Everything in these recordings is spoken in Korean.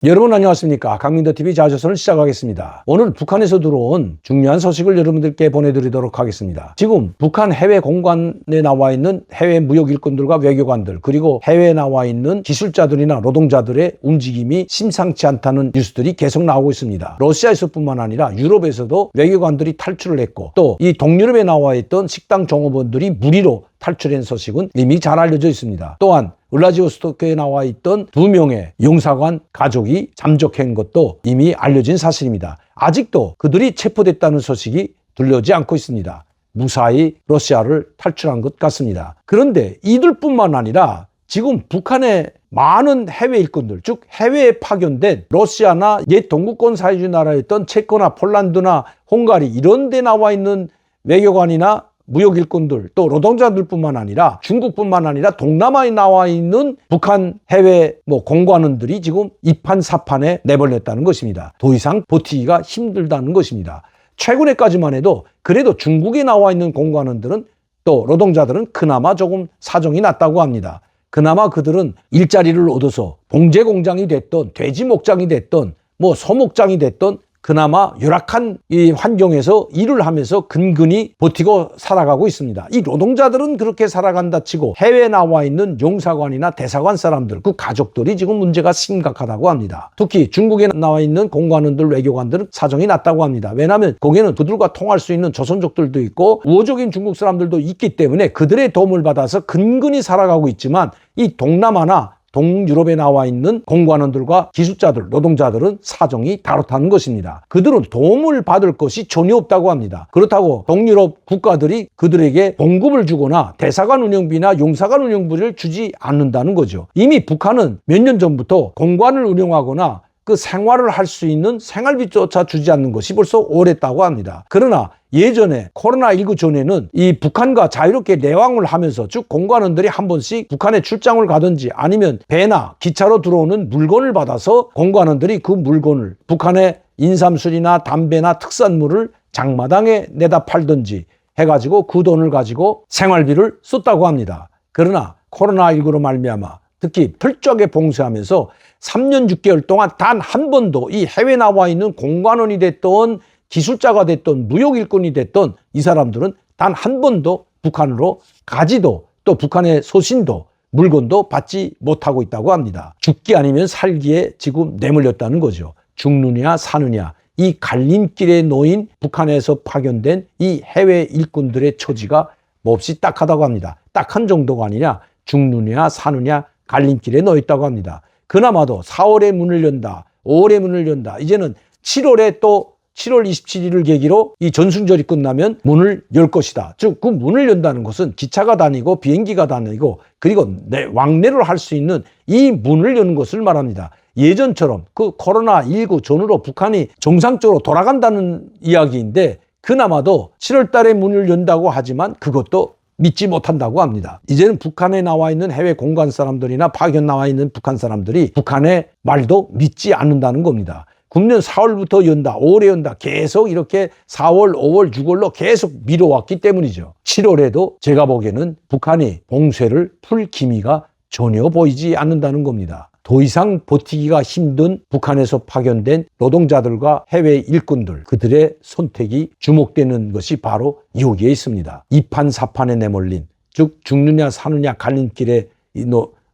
여러분 안녕하십니까. 강민더TV 자주선을 시작하겠습니다. 오늘 북한에서 들어온 중요한 소식을 여러분들께 보내드리도록 하겠습니다. 지금 북한 해외 공관에 나와 있는 해외 무역 일꾼들과 외교관들, 그리고 해외에 나와 있는 기술자들이나 노동자들의 움직임이 심상치 않다는 뉴스들이 계속 나오고 있습니다. 러시아에서뿐만 아니라 유럽에서도 외교관들이 탈출을 했고, 또 이 동유럽에 나와 있던 식당 종업원들이 무리로 탈출한 소식은 이미 잘 알려져 있습니다. 또한 울라디보스토크에 나와 있던 2명의 용사관 가족이 잠적한 것도 이미 알려진 사실입니다. 아직도 그들이 체포됐다는 소식이 들려오지 않고 있습니다. 무사히 러시아를 탈출한 것 같습니다. 그런데 이들뿐만 아니라 지금 북한의 많은 해외 일꾼들, 즉 해외에 파견된 러시아나 옛 동구권 사회주의 나라였던 체코나 폴란드나 헝가리 이런 데 나와 있는 외교관이나 무역 일꾼들, 또 노동자들뿐만 아니라 중국뿐만 아니라 동남아에 나와 있는 북한 해외 공관원들이 지금 이판사판에 내몰렸다는 것입니다. 더 이상 버티기가 힘들다는 것입니다. 최근에까지만 해도 그래도 중국에 나와 있는 공관원들은, 또 노동자들은 그나마 조금 사정이 낫다고 합니다. 그나마 그들은 일자리를 얻어서 봉제 공장이 됐던, 돼지 목장이 됐던, 소목장이 됐던 그나마 열악한 이 환경에서 일을 하면서 근근히 버티고 살아가고 있습니다. 이 노동자들은 그렇게 살아간다 치고 해외에 나와 있는 용사관이나 대사관 사람들, 그 가족들이 지금 문제가 심각하다고 합니다. 특히 중국에 나와 있는 공관원들, 외교관들은 사정이 낮다고 합니다. 왜냐하면 거기는 그들과 통할 수 있는 조선족들도 있고 우호적인 중국 사람들도 있기 때문에 그들의 도움을 받아서 근근히 살아가고 있지만, 이 동남아나 동유럽에 나와 있는 공관원들과 기술자들, 노동자들은 사정이 다르다는 것입니다. 그들은 도움을 받을 것이 전혀 없다고 합니다. 그렇다고 동유럽 국가들이 그들에게 봉급을 주거나 대사관 운영비나 용사관 운영비를 주지 않는다는 거죠. 이미 북한은 몇 년 전부터 공관을 운영하거나 그 생활을 할 수 있는 생활비조차 주지 않는 것이 벌써 오래됐다고 합니다. 그러나 예전에 코로나19 전에는 이 북한과 자유롭게 내왕을 하면서, 즉 공관원들이 한 번씩 북한에 출장을 가든지 아니면 배나 기차로 들어오는 물건을 받아서 공관원들이 그 물건을 북한의 인삼술이나 담배나 특산물을 장마당에 내다 팔든지 해가지고 그 돈을 가지고 생활비를 썼다고 합니다. 그러나 코로나19로 말미암아 특히 철저하게 봉쇄하면서 3년 6개월 동안 단 한 번도 이 해외 나와 있는 공관원이 됐던, 기술자가 됐던, 무역 일꾼이 됐던 이 사람들은 단 한 번도 북한으로 가지도, 또 북한의 소신도 물건도 받지 못하고 있다고 합니다. 죽기 아니면 살기에 지금 내몰렸다는 거죠. 죽느냐 사느냐, 이 갈림길에 놓인 북한에서 파견된 이 해외 일꾼들의 처지가 몹시 딱하다고 합니다. 딱한 정도가 아니라 죽느냐 사느냐 갈림길에 놓여 있다고 합니다. 그나마도 4월에 문을 연다, 5월에 문을 연다, 이제는 7월에 또 7월 27일을 계기로 이 전승절이 끝나면 문을 열 것이다. 즉 그 문을 연다는 것은 기차가 다니고 비행기가 다니고 그리고 왕래를 할 수 있는 이 문을 여는 것을 말합니다. 예전처럼 그 코로나19 전후로 북한이 정상적으로 돌아간다는 이야기인데, 그나마도 7월 달에 문을 연다고 하지만 그것도 믿지 못한다고 합니다. 이제는 북한에 나와 있는 해외 공관 사람들이나 파견 나와 있는 북한 사람들이 북한의 말도 믿지 않는다는 겁니다. 금년 4월부터 연다, 5월에 연다, 계속 이렇게 4월, 5월, 6월로 계속 미뤄왔기 때문이죠. 7월에도 제가 보기에는 북한이 봉쇄를 풀 기미가 전혀 보이지 않는다는 겁니다. 더 이상 버티기가 힘든 북한에서 파견된 노동자들과 해외 일꾼들, 그들의 선택이 주목되는 것이 바로 여기에 있습니다. 이판사판에 내몰린, 즉 죽느냐 사느냐 갈림길에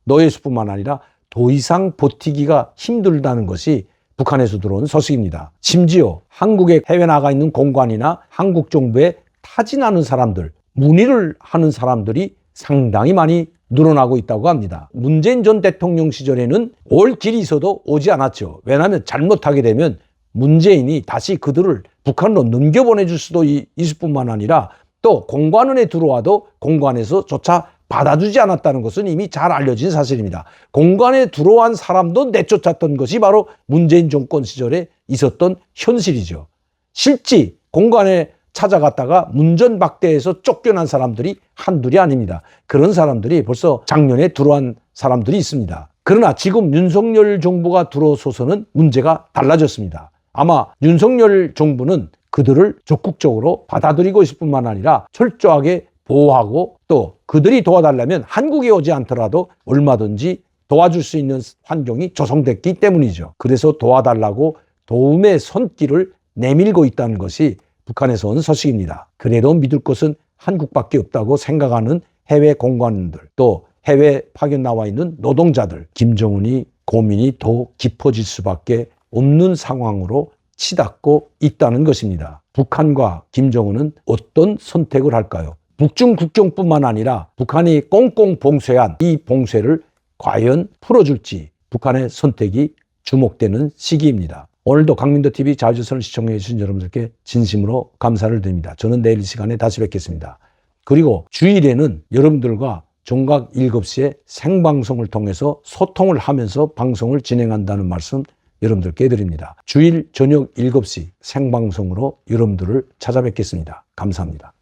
놓여있을 뿐만 아니라 더 이상 버티기가 힘들다는 것이 북한에서 들어온 소식입니다. 심지어 한국에 해외 나가 있는 공관이나 한국 정부에 타진하는 사람들, 문의를 하는 사람들이 상당히 많이 늘어나고 있다고 합니다. 문재인 전 대통령 시절에는 올 길이 있어도 오지 않았죠. 왜냐하면 잘못하게 되면 문재인이 다시 그들을 북한으로 넘겨보내줄 수도 있을 뿐만 아니라, 또 공관원에 들어와도 공관에서조차 받아주지 않았다는 것은 이미 잘 알려진 사실입니다. 공관에 들어온 사람도 내쫓았던 것이 바로 문재인 정권 시절에 있었던 현실이죠. 실제 공관에 찾아갔다가 문전박대에서 쫓겨난 사람들이 한둘이 아닙니다. 그런 사람들이 벌써 작년에 들어온 사람들이 있습니다. 그러나 지금 윤석열 정부가 들어서서는 문제가 달라졌습니다. 아마 윤석열 정부는 그들을 적극적으로 받아들이고 있을 뿐만 아니라 철저하게 보호하고, 또 그들이 도와달라면 한국에 오지 않더라도 얼마든지 도와줄 수 있는 환경이 조성됐기 때문이죠. 그래서 도와달라고 도움의 손길을 내밀고 있다는 것이 북한에서 온 소식입니다. 그래도 믿을 것은 한국밖에 없다고 생각하는 해외 공관들, 또 해외 파견 나와 있는 노동자들, 김정은이 고민이 더 깊어질 수밖에 없는 상황으로 치닫고 있다는 것입니다. 북한과 김정은은 어떤 선택을 할까요? 북중 국경뿐만 아니라 북한이 꽁꽁 봉쇄한 이 봉쇄를 과연 풀어줄지 북한의 선택이 주목되는 시기입니다. 오늘도 강민도TV 자유조선을 시청해 주신 여러분들께 진심으로 감사를 드립니다. 저는 내일 이 시간에 다시 뵙겠습니다. 그리고 주일에는 여러분들과 정각 7시에 생방송을 통해서 소통을 하면서 방송을 진행한다는 말씀 여러분들께 드립니다. 주일 저녁 7시 생방송으로 여러분들을 찾아뵙겠습니다. 감사합니다.